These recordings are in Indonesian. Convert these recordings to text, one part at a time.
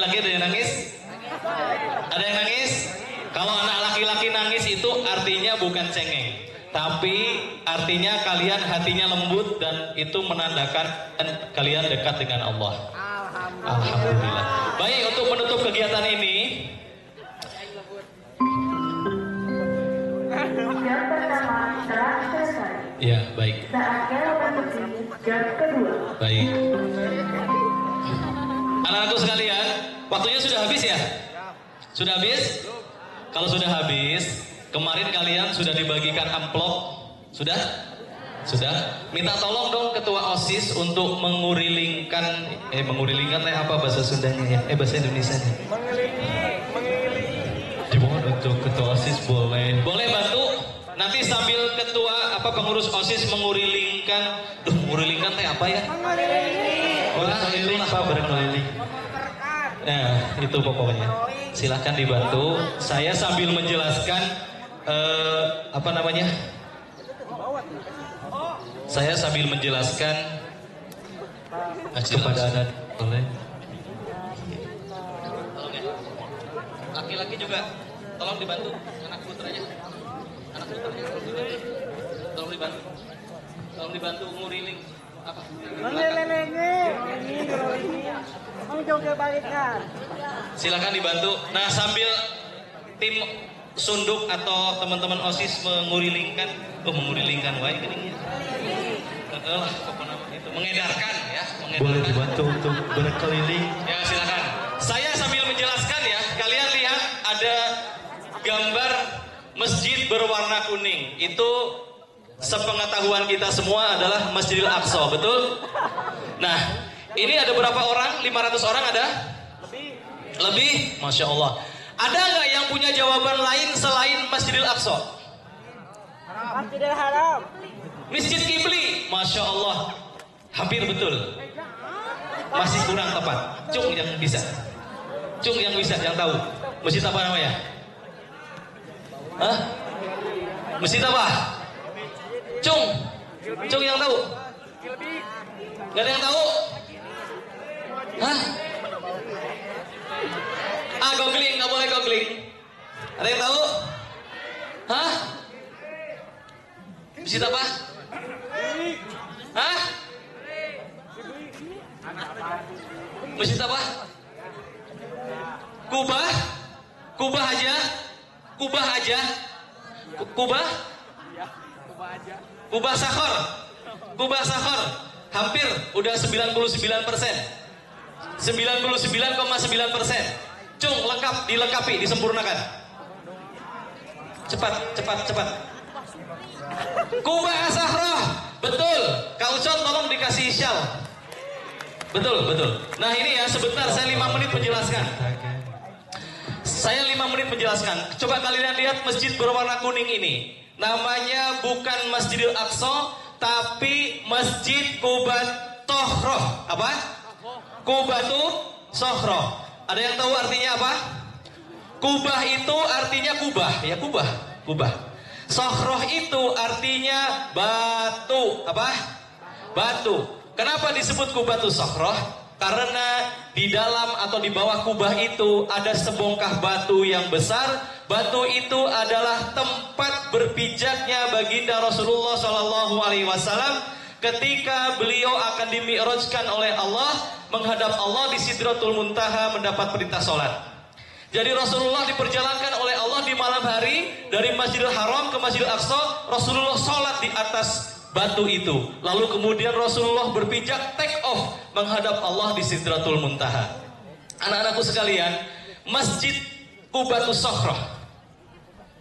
lagi ada yang nangis? Ada yang nangis? Kalau anak laki-laki nangis itu artinya bukan cengeng, tapi artinya kalian hatinya lembut dan itu menandakan kalian dekat dengan Allah. Alhamdulillah. Baik, untuk menutup kegiatan ini, jam pertama telah selesai. ya baik. Saatnya memasuki jam kedua. Baik. Anak-anakku sekalian, waktunya sudah habis ya? Sudah habis? Kalau sudah habis, kemarin kalian sudah dibagikan amplop? Sudah? Sudah? Minta tolong dong ketua OSIS untuk mengurilingkan apa bahasa Sundanya ya? Bahasa Indonesianya. Dimohon untuk ketua OSIS boleh bantu nanti sambil ketua pengurus OSIS mengurilingkan. Mengurilingkan apa ya? Berkeliling Pak, berkeliling. Nah, itu pokoknya. Silahkan dibantu. Saya sambil menjelaskan Saya sambil menjelaskan kepada anak boleh. Tolong ya. Laki-laki juga tolong dibantu anak putranya. Tolong dibantu. Tolong dibantu nguriling apa? Silakan dibantu. Nah, sambil tim sunduk atau teman-teman OSIS mengurilingkan, mengedarkan ya, Boleh dibantu untuk berkeliling. Ya, silakan. Saya sambil menjelaskan ya, kalian lihat ada gambar masjid berwarna kuning. Itu sepengetahuan kita semua adalah Masjidil Aqsa, betul? Nah, ini ada berapa orang? 500 orang ada? Lebih? Masya Allah. Ada nggak yang punya jawaban lain selain Masjidil Aqsa? Masjidil Haram. Masjid Kibli? Masya Allah. Hampir betul. Masih kurang tepat. Cung yang bisa. Yang tahu. Masjid apa namanya? Hah? Masjid apa? Cung yang tahu? Gak ada yang tahu? Hah? Googling, nggak boleh googling. Ada yang tahu? Hah? Masjid apa? Hah? Masjid apa? Kubah aja. Kubah Sakhor. Hampir udah 99%. 99,9%. Cung, dilengkapi, disempurnakan. Cepat. Kubah Sakhroh. Betul. Kak Ucon tolong dikasih syal. Betul. Nah, ini ya, sebentar saya 5 menit menjelaskan. Coba kalian lihat masjid berwarna kuning ini. Namanya bukan Masjidil Aqsa, tapi Masjid Qubatuh. Apa? Qubatuh Sokhroh. Ada yang tahu artinya apa? Kubah itu artinya kubah, ya kubah. Sokhroh itu artinya batu. Apa? Batu. Kenapa disebut Qubatuh Sokhroh? Karena di dalam atau di bawah kubah itu ada sebongkah batu yang besar. Batu itu adalah tempat berpijaknya baginda Rasulullah SAW ketika beliau akan dimi'rajkan oleh Allah menghadap Allah di Sidratul Muntaha mendapat perintah sholat. Jadi Rasulullah diperjalankan oleh Allah di malam hari dari Masjidil Haram ke Masjidil Aqsa. Rasulullah sholat di atas batu itu. Lalu kemudian Rasulullah berpijak take off menghadap Allah di Sidratul Muntaha. Anak-anakku sekalian, Masjid Qubatuh Sokhroh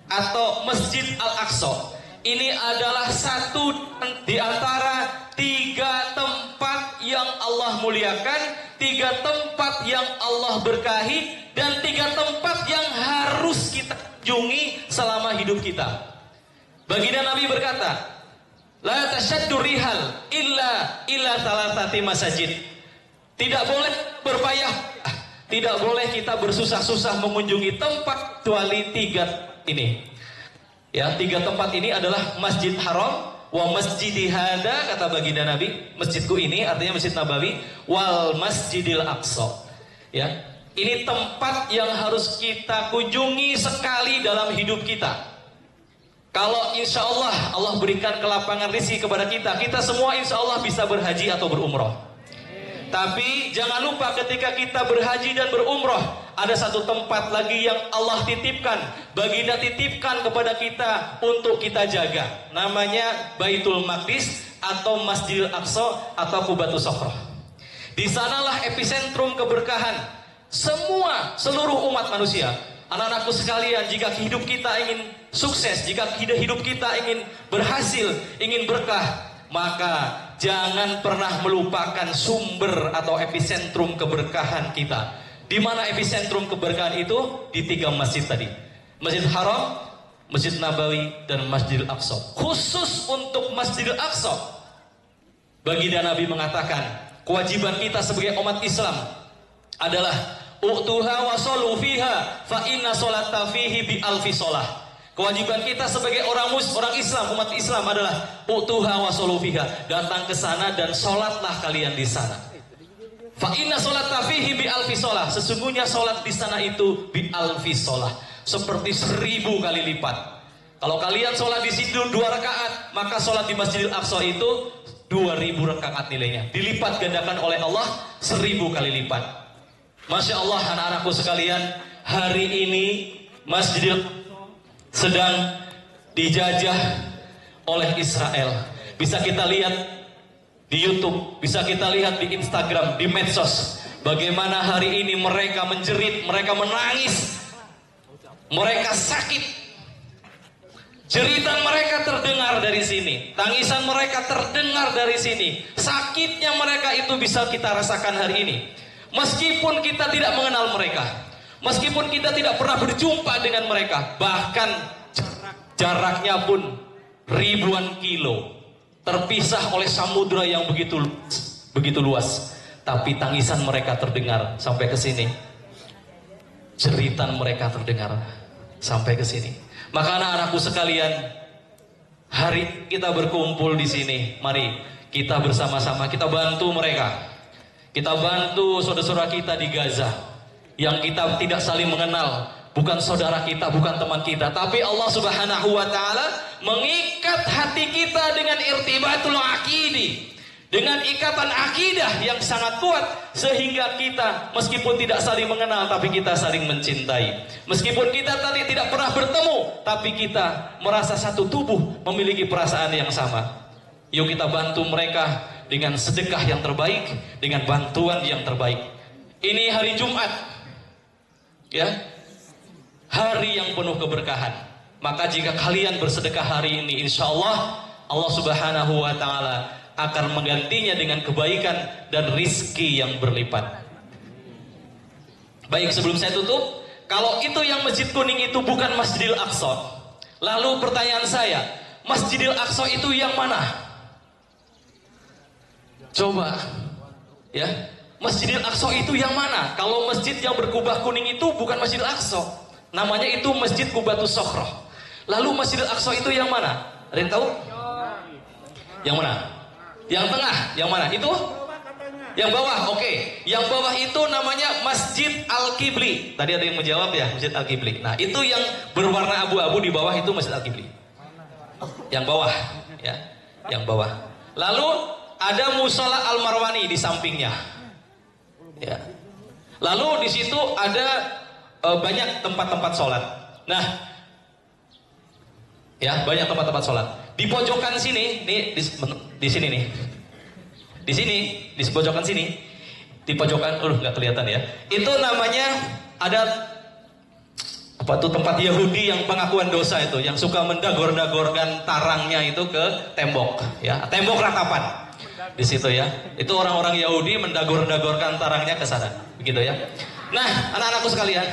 atau Masjid Al-Aqsa ini adalah satu di antara 3 tempat yang Allah muliakan, 3 tempat yang Allah berkahi, dan 3 tempat yang harus kita kunjungi selama hidup kita. Baginda Nabi berkata, la tasyaddu rihal illa thalathati masajid. Tidak boleh berpayah, tidak boleh kita bersusah-susah mengunjungi tempat kecuali 3 ini. Ya, 3 tempat ini adalah Masjid Haram, wa masjidi hada, kata baginda Nabi, masjidku ini artinya Masjid Nabawi, wal Masjidil Aqsa. Ya. Ini tempat yang harus kita kunjungi sekali dalam hidup kita. Kalau insya Allah Allah berikan kelapangan rezeki kepada kita, kita semua insya Allah bisa berhaji atau berumroh. Tapi jangan lupa ketika kita berhaji dan berumroh, ada satu tempat lagi yang Allah titipkan, Baginda titipkan kepada kita untuk kita jaga. Namanya Baitul Maqdis atau Masjidil Aqsa atau Qubatus Sakhroh. Di sanalah epicentrum keberkahan seluruh umat manusia. Anak-anakku sekalian, jika hidup kita ingin sukses, jika hidup kita ingin berhasil, ingin berkah, maka jangan pernah melupakan sumber atau epicentrum keberkahan kita. Di mana epicentrum keberkahan itu? Di 3 masjid tadi. Masjid Haram, Masjid Nabawi, dan Masjidil Aqsa. Khusus untuk Masjidil Aqsa, Baginda Nabi mengatakan, kewajiban kita sebagai umat Islam adalah U'tuha wa solu fiha fa inna sholata fihi bi alfi sholah. Kewajiban kita sebagai orang Islam, umat Islam adalah U'tuha wa solu fiha, datang ke sana dan sholatlah kalian di sana. Fa inna sholata fihi bi alfi sholah. Sesungguhnya sholat di sana itu bi alfi sholah, seperti 1000 kali lipat. Kalau kalian sholat di situ 2 rakaat, maka sholat di Masjidil Aqsa itu 2000 rakaat nilainya, dilipat gandakan oleh Allah 1000 kali lipat. Masya Allah, anak-anakku sekalian, hari ini Masjidil sedang dijajah oleh Israel. Bisa kita lihat di YouTube, bisa kita lihat di Instagram, di medsos, bagaimana hari ini mereka menjerit, mereka menangis, mereka sakit. Jeritan mereka terdengar dari sini, tangisan mereka terdengar dari sini. Sakitnya mereka itu bisa kita rasakan hari ini. Meskipun kita tidak mengenal mereka, meskipun kita tidak pernah berjumpa dengan mereka, bahkan jaraknya pun ribuan kilo, terpisah oleh samudra yang begitu luas, tapi tangisan mereka terdengar sampai ke sini, jeritan mereka terdengar sampai ke sini. Maka anak-anakku sekalian, hari kita berkumpul di sini, mari kita bersama-sama kita bantu mereka. Kita bantu saudara-saudara kita di Gaza yang kita tidak saling mengenal, bukan saudara kita, bukan teman kita, tapi Allah Subhanahu wa taala mengikat hati kita dengan irtibatul aqidi, dengan ikatan akidah yang sangat kuat, sehingga kita meskipun tidak saling mengenal tapi kita saling mencintai. Meskipun kita tadi tidak pernah bertemu, tapi kita merasa satu tubuh, memiliki perasaan yang sama. Yuk kita bantu mereka dengan sedekah yang terbaik, dengan bantuan yang terbaik. Ini hari Jumat, ya, hari yang penuh keberkahan. Maka jika kalian bersedekah hari ini, insya Allah Allah Subhanahu wa taala akan menggantinya dengan kebaikan dan rizki yang berlipat. Baik, sebelum saya tutup, kalau itu yang Masjid Kuning itu bukan Masjidil Aqsa, lalu pertanyaan saya, Masjidil Aqsa itu yang mana? Coba, ya, Masjidil Aqsa itu yang mana? Kalau masjid yang berkubah kuning itu bukan Masjidil Aqsa, namanya itu Masjid Qubatus Sakhroh. Lalu Masjidil Aqsa itu yang mana? Ada yang tahu? Yang mana? Yang tengah? Yang mana? Itu? Yang bawah, oke. Yang bawah itu namanya Masjid Al-Qibli. Tadi ada yang menjawab ya, Masjid Al-Qibli. Nah, itu yang berwarna abu-abu di bawah itu Masjid Al-Qibli. Yang bawah, ya, yang bawah. Lalu ada Musola Al-Marwani di sampingnya, ya. Lalu di situ ada banyak tempat-tempat sholat. Nah, ya, banyak tempat-tempat sholat. Di pojokan sini, nih, di sini nih, di sini, di pojokan sini, di pojokan, nggak kelihatan ya. Itu namanya ada apa tuh, tempat Yahudi yang pengakuan dosa itu, yang suka mendagor-dagorkan tarangnya itu ke tembok, ya, tembok ratapan. Di situ ya, itu orang-orang Yahudi mendagor-dagorkan tarangnya ke sana, begitu ya. Nah, anak-anakku sekalian,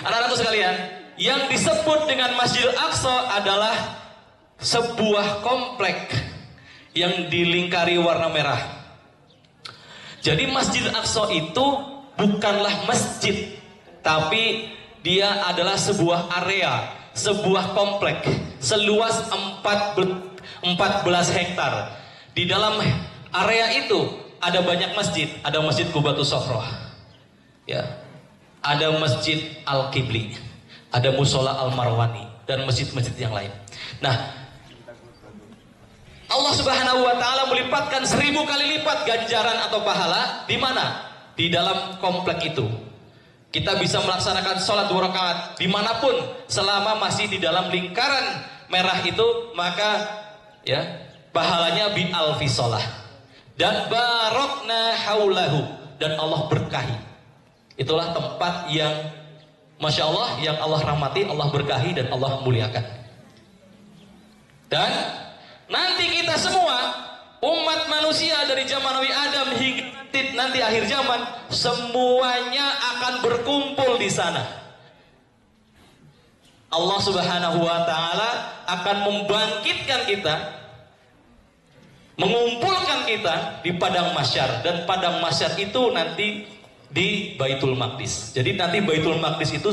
anak-anakku sekalian, yang disebut dengan Masjidil Aqsa adalah sebuah komplek yang dilingkari warna merah. Jadi Masjidil Aqsa itu bukanlah masjid, tapi dia adalah sebuah area, sebuah komplek seluas 14 hektar. Di dalam area itu ada banyak masjid, ada Masjid Qubatus Sakhroh, ya, ada Masjid Al-Qibli, ada Musola Al-Marwani, dan masjid-masjid yang lain. Nah, Allah Subhanahu wa Ta'ala melipatkan 1000 kali lipat ganjaran atau pahala. Di mana? Di dalam komplek itu. Kita bisa melaksanakan sholat 2 rakaat dimanapun selama masih di dalam lingkaran merah itu, maka ya pahalanya bi alfi sholah. Dan barokna haulahu, dan Allah berkahi. Itulah tempat yang Masya Allah, yang Allah rahmati, Allah berkahi, dan Allah muliakan. Dan nanti kita semua umat manusia dari zaman Nabi Adam hingga nanti akhir zaman, semuanya akan berkumpul di sana. Allah Subhanahu wa Ta'ala akan membangkitkan kita, mengumpulkan kita di padang mahsyar, dan padang mahsyar itu nanti di Baitul Maqdis. Jadi nanti Baitul Maqdis itu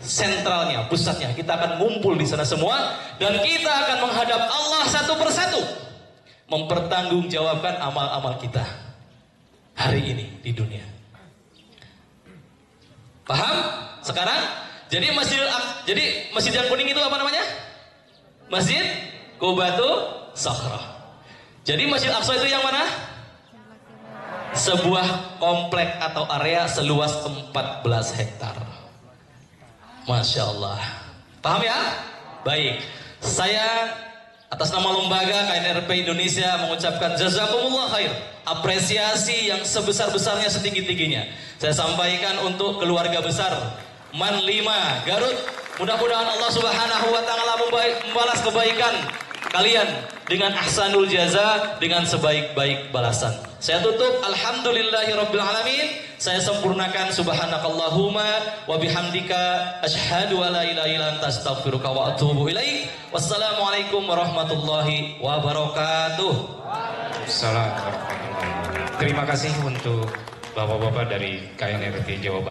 sentralnya, pusatnya. Kita akan ngumpul di sana semua, dan kita akan menghadap Allah satu persatu, mempertanggungjawabkan amal-amal kita hari ini di dunia. Paham? Sekarang jadi masjid yang kuning itu apa namanya? Masjid Qubatu Sakhrah. Jadi Masjid Aqsa itu yang mana? Sebuah komplek atau area seluas 14 hektar. Masya Allah. Paham ya? Baik. Saya atas nama lembaga KNRP Indonesia mengucapkan jazakumullah khair, apresiasi yang sebesar-besarnya, setinggi-tingginya saya sampaikan untuk keluarga besar MAN 5 Garut. Mudah-mudahan Allah Subhanahu wa Ta'ala membalas kebaikan kalian dengan ahsanul jaza, dengan sebaik-baik balasan. Saya tutup alhamdulillahirabbil alamin. Saya sempurnakan subhanakallahumma wa bihamdika asyhadu an la ilaha illa anta astaghfiruka wa atubu ilaik. Wassalamualaikum warahmatullahi wabarakatuh. Assalamualaikum warahmatullahi wabarakatuh. Terima kasih untuk Bapak-bapak dari KNRT Jawa Barat.